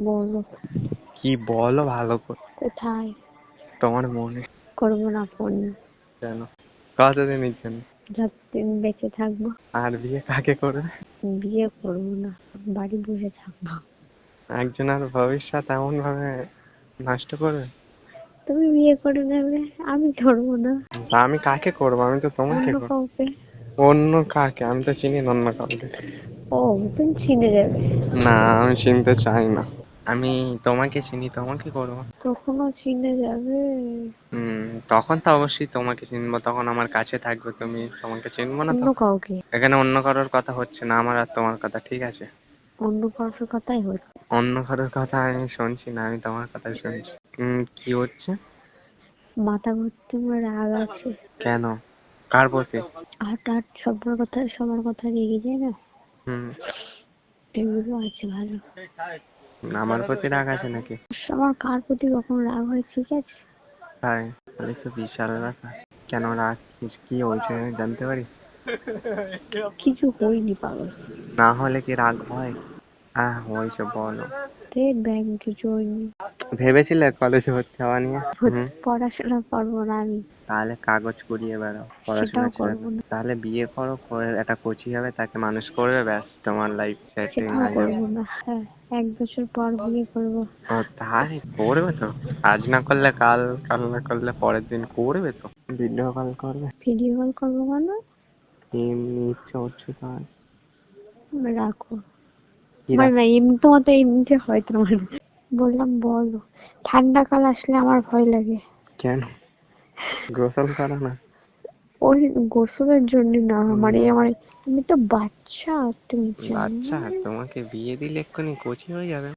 বলো কি বলো ভালো করে। কোথায়? তোমার মনে। করবো না ফোন। কেন? কতদিনের জন্য? যতদিন বেঁচে থাকবো। আর বিয়ে কাকে করবে? বিয়ে করবো না, বাড়ি বসে থাকবো। একজনের ভবিষ্যৎ এমন ভাবে নষ্ট করবে? তুমি বিয়ে করে নেবে, আমি করবো না। তা আমি কাকে করবো? আমি তো তোমাকে অন্য করবো। কাউকে। অন্য কাকে? আমি তো চিনি না অন্য কাউকে। ও, তুমি চিনে যাবে। না, আমি চিনতে চাই না। আমি তোমাকে চিনি, তোমাকে করবো। কখনো চিনে যাবে। তখন তো অবশ্যই তোমাকে চিনবো, তখন আমার কাছে থাকবে তুমি, তোমাকে চিনবো না অন্য তো। কাউকে। এখানে অন্য কারোর কথা হচ্ছে না, আমার আর তোমার কথা, ঠিক আছে? অন্য কারোর কথাই হচ্ছে। অন্য কারোর কথা আমি শুনছি না, আমি তোমার কথাই শুনছি। কি হচ্ছে? মাথা ঘুরতে আমার রাগ আছে। কেন? কার প্রতি? হঠাৎ সবার কথা রেগে যায় না, হুম। এগুলো আছে ভালো। আমার প্রতি রাগ আছে নাকি? আমার কার প্রতি কখন রাগ হয়, ঠিক আছে? তাই? তাহলে তো বিশাল ব্যাপার। কেন রাগ? কি হয়েছে জানতে পারি? কিছু হয়নি পাগল। না হলে কি রাগ হয়? হ্যাঁ হয়েছে, বলো। ব্যাংক কিছু হয়নি। ভেবেছিলে কলেজে ভর্তি হওয়া নিয়ে? পড়াশোনা করবো না আমি। তাহলে কাগজ কুড়িয়ে বেড়াও, পড়াশোনা সেটাও ছেড়ে করবো দাও। না। তাহলে বিয়ে করো, করে একটা কোচি হবে, তাকে মানুষ করবে, ব্যাস তোমার লাইফ সেটিং সেটাও হয়ে যাবে। করবো না। হ্যাঁ, 1 বছর পর বিয়ে করবো। ও তাই? করবে তো। আজ না করলে কাল, কাল না করলে পরের দিন করবে তো। ভিডিও কল করবে। ভিডিও কল করবো মানে? এমনি ইচ্ছে হচ্ছে তাই। রাখো। কি মানে না, এমনি তোমার তো এমনিতে হয় তোমার। বললাম বলো। ঠান্ডা কাল আসলে আমার ভয় লাগে। কেন? গোসল করো না? ওই গোসলের জন্য না, মানে আমার, আমি তো বাচ্চা, তুমি জানো বাচ্চা? না? তোমাকে বিয়ে দিলে এক্ষুনি কোচি হয়ে যাবে।